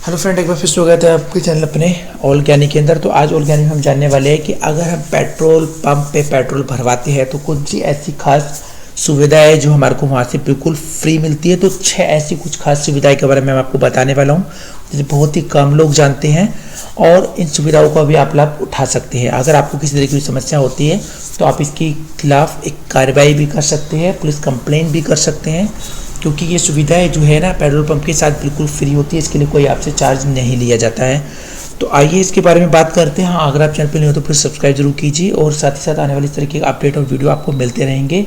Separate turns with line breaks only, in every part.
Hello friend, एक बार फिर स्वागत है आपके चैनल अपने ऑल ज्ञानी के अंदर। तो आज ऑल ज्ञानी में हम जानने वाले हैं कि अगर हम पेट्रोल पंप पे पेट्रोल भरवाते हैं तो कौन सी ऐसी खास सुविधा है जो हमारे को वहाँ से बिल्कुल फ्री मिलती है। तो 6 ऐसी कुछ खास सुविधाएं के बारे में मैं आपको बताने वाला हूँ जिसे बहुत ही कम लोग जानते हैं और इन सुविधाओं का भी आप लाभ उठा सकते हैं। अगर आपको किसी तरह की समस्या होती है तो आप इसके खिलाफ एक कार्रवाई भी कर सकते हैं, पुलिस कंप्लेंट भी कर सकते हैं, क्योंकि ये सुविधाएं जो है ना पेट्रोल पंप के साथ बिल्कुल फ्री होती है। इसके लिए कोई आपसे चार्ज नहीं लिया जाता है। तो आइए इसके बारे में बात करते हैं। हाँ, अगर आप चैनल पर नहीं हो तो प्लीज़ सब्सक्राइब जरूर कीजिए और साथ ही साथ आने वाली इस तरीके के अपडेट और वीडियो आपको मिलते रहेंगे।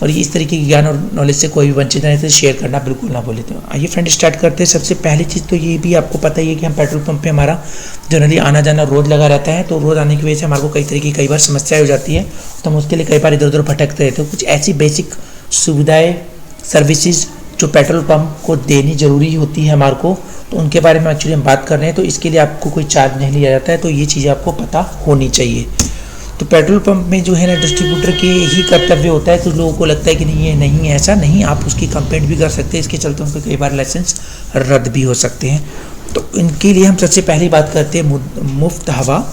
और ये इस तरीके के ज्ञान और नॉलेज से कोई भी वंचित नहीं, तो शेयर करना बिल्कुल ना भूलें। तो आइए फ्रेंड स्टार्ट करते हैं। सबसे पहली चीज़ तो ये भी आपको पता ही है कि हम पेट्रोल पंप पे हमारा जनरली आना जाना रोज़ लगा रहता है। तो रोज़ आने की वजह से हमारे को कई बार समस्याएं हो जाती है, तो हम उसके लिए कई बार इधर उधर भटकते रहते हैं। कुछ ऐसी बेसिक सुविधाएँ सर्विसेज जो पेट्रोल पंप को देनी ज़रूरी होती है हमारे को, तो उनके बारे में एक्चुअली हम बात कर रहे हैं। तो इसके लिए आपको कोई चार्ज नहीं लिया जाता है, तो ये चीज़ें आपको पता होनी चाहिए। तो पेट्रोल पंप में जो है ना डिस्ट्रीब्यूटर के ही कर्तव्य होता है। तो लोगों को लगता है कि नहीं, ये नहीं है, ऐसा नहीं, आप उसकी कंप्लेंट भी कर सकते हैं। इसके चलते उनके कई बार लाइसेंस रद्द भी हो सकते हैं। तो इनके लिए हम सबसे पहली बात करते हैं मुफ्त हवा।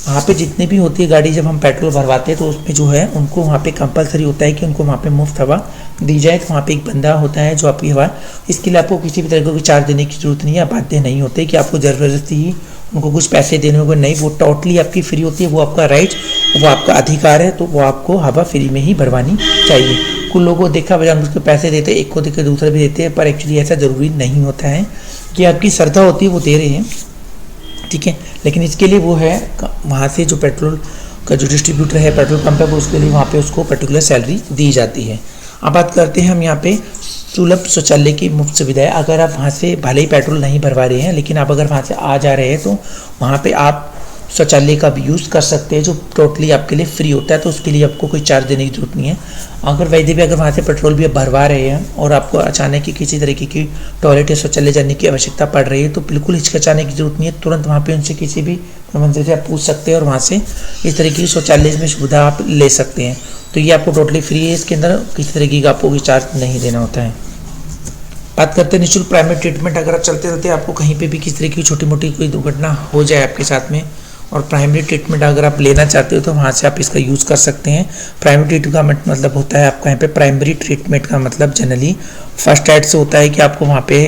वहाँ पे जितनी भी होती है गाड़ी, जब हम पेट्रोल भरवाते हैं तो उसमें जो है उनको वहाँ पे कंपलसरी होता है कि उनको वहाँ पे मुफ्त हवा दी जाए। तो वहाँ पे एक बंदा होता है जो आपकी हवा, इसके लिए आपको किसी भी तरह की चार्ज देने की जरूरत नहीं है। बाध्य नहीं होते कि आपको ज़बरदस्ती ही उनको कुछ पैसे देने होंगे, नहीं, वो टोटली आपकी फ्री होती है। वो आपका राइट, वो आपका अधिकार है, तो वो आपको हवा फ्री में ही भरवानी चाहिए। कुछ लोगों को देखा बजाय उसको पैसे देते हैं, एक को देकर दूसरा भी देते हैं, पर एक्चुअली ऐसा ज़रूरी नहीं होता है। कि आपकी श्रद्धा होती है वो दे रहे हैं, ठीक है, लेकिन इसके लिए वो है वहाँ से जो पेट्रोल का जो डिस्ट्रीब्यूटर है पेट्रोल पंप है, वो उसके लिए वहाँ पे उसको पर्टिकुलर सैलरी दी जाती है। अब बात करते हैं हम यहाँ पे सुलभ शौचालय की मुफ्त सुविधा है। अगर आप वहाँ से भले ही पेट्रोल नहीं भरवा रहे हैं, लेकिन आप अगर वहाँ से आ जा रहे हैं तो वहाँ पे आप शौचालय का भी यूज़ कर सकते हैं जो टोटली आपके लिए फ्री होता है। तो उसके लिए आपको कोई चार्ज देने की जरूरत नहीं है। अगर वैसे भी अगर वहाँ से पेट्रोल भी आप भरवा रहे हैं और आपको अचानक ही किसी तरीके की टॉयलेट या शौचालय जाने की आवश्यकता पड़ रही है, तो बिल्कुल हिचकिचाने की जरूरत नहीं है। तुरंत वहाँ पे उनसे किसी भी मंदिर से आप पूछ सकते हैं और वहाँ से इस तरीके की शौचालय में सुविधा आप ले सकते हैं। तो ये आपको टोटली फ्री है, इसके अंदर किसी तरीके का आपको कोई चार्ज नहीं देना होता है। बात करते हैं निःशुल्क प्राइमरी ट्रीटमेंट। अगर आप चलते रहते आपको कहीं पे भी किसी तरह की छोटी मोटी कोई दुर्घटना हो जाए आपके साथ में, और प्राइमरी ट्रीटमेंट अगर आप लेना चाहते हो तो वहाँ से आप इसका यूज़ कर सकते हैं। प्राइमरी ट्रीटमेंट का मतलब होता है आपका यहाँ पे प्राइमरी ट्रीटमेंट का मतलब जनरली फर्स्ट एड से होता है कि आपको वहाँ पे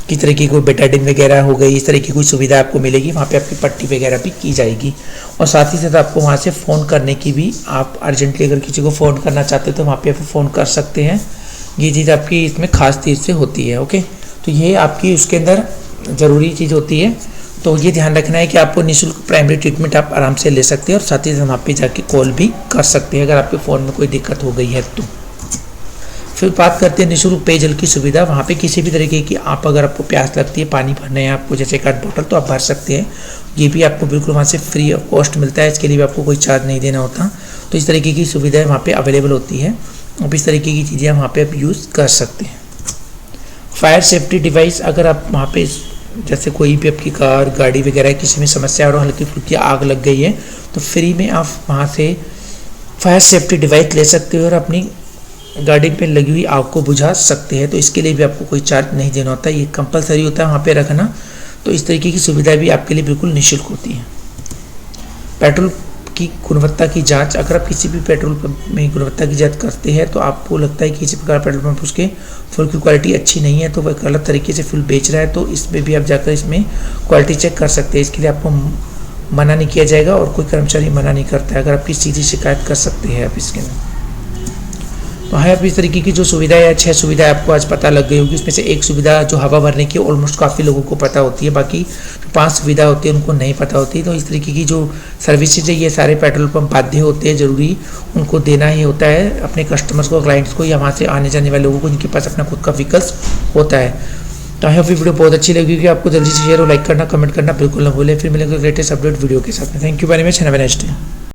किस तरह की कोई बेटाडिन वगैरह हो गई, इस तरह की कोई सुविधा आपको मिलेगी। वहाँ पे आपकी पट्टी वगैरह भी की जाएगी और साथ ही साथ आपको वहाँ से फ़ोन करने की भी, आप अर्जेंटली अगर किसी को फ़ोन करना चाहते हो तो वहाँ पर आप फ़ोन कर सकते हैं। ये चीज़ आपकी इसमें खास चीज़ से होती है। ओके, तो ये आपकी उसके अंदर ज़रूरी चीज़ होती है। तो ये ध्यान रखना है कि आपको निःशुल्क प्राइमरी ट्रीटमेंट आप आराम से ले सकते हैं और साथ ही साथ वहाँ पे जाके कॉल भी कर सकते हैं अगर आपके फ़ोन में कोई दिक्कत हो गई है तो। फिर बात करते हैं निःशुल्क पेयजल की सुविधा। वहाँ पे किसी भी तरीके की अगर आपको प्यास लगती है, पानी भरना है आपको, जैसे एक आध बोतल, तो आप भर सकते हैं। ये भी आपको बिल्कुल वहाँ से फ्री ऑफ कॉस्ट मिलता है, इसके लिए भी आपको कोई चार्ज नहीं देना होता। तो इस तरीके की सुविधाएँ वहाँ पर अवेलेबल होती है। अब इस तरीके की चीज़ें वहाँ पर आप यूज़ कर सकते हैं। फायर सेफ्टी डिवाइस, अगर आप वहाँ पे जैसे कोई भी आपकी कार गाड़ी वगैरह किसी में समस्या और हल्की फुल्की आग लग गई है, तो फ्री में आप वहाँ से फायर सेफ्टी डिवाइस ले सकते हो और अपनी गाड़ी पे लगी हुई आग को बुझा सकते हैं। तो इसके लिए भी आपको कोई चार्ज नहीं देना होता है, ये कंपलसरी होता है वहाँ पे रखना। तो इस तरीके की सुविधा भी आपके लिए बिल्कुल निःशुल्क होती है। पेट्रोल की गुणवत्ता की जांच, अगर आप किसी भी पेट्रोल पंप में गुणवत्ता की जांच करते हैं तो आपको लगता है कि किसी प्रकार पेट्रोल पंप उसके फ्यूल की क्वालिटी अच्छी नहीं है, तो वह गलत तरीके से फ्यूल बेच रहा है, तो इसमें भी आप जाकर इसमें क्वालिटी चेक कर सकते हैं। इसके लिए आपको मना नहीं किया जाएगा और कोई कर्मचारी मना नहीं करता है। अगर आपकी सीधी शिकायत कर सकते हैं आप इसके अंदर। तो है अब इस तरीके की जो सुविधाएं है, 6 सुविधाएं आपको आज पता लग गई होगी। इसमें से एक सुविधा जो हवा भरने की ऑलमोस्ट काफ़ी लोगों को पता होती है, बाकी 5 सुविधा होती है उनको नहीं पता होती। तो इस तरीके की जो सर्विसेज है ये सारे पेट्रोल पंप बाध्य होते हैं, ज़रूरी उनको देना ही होता है अपने कस्टमर्स को, क्लाइंट्स को, या वहाँ से आने जाने वाले लोगों को जिनके पास अपना खुद का व्हीकल्स होता है। तो आई होप वीडियो बहुत अच्छी लगी कि आपको जल्दी से शेयर और लाइक करना, कमेंट करना बिल्कुल ना भूलें। फिर मिलेंगे लेटेस्ट अपडेट वीडियो के साथ में। Thank you very much, have a nice day.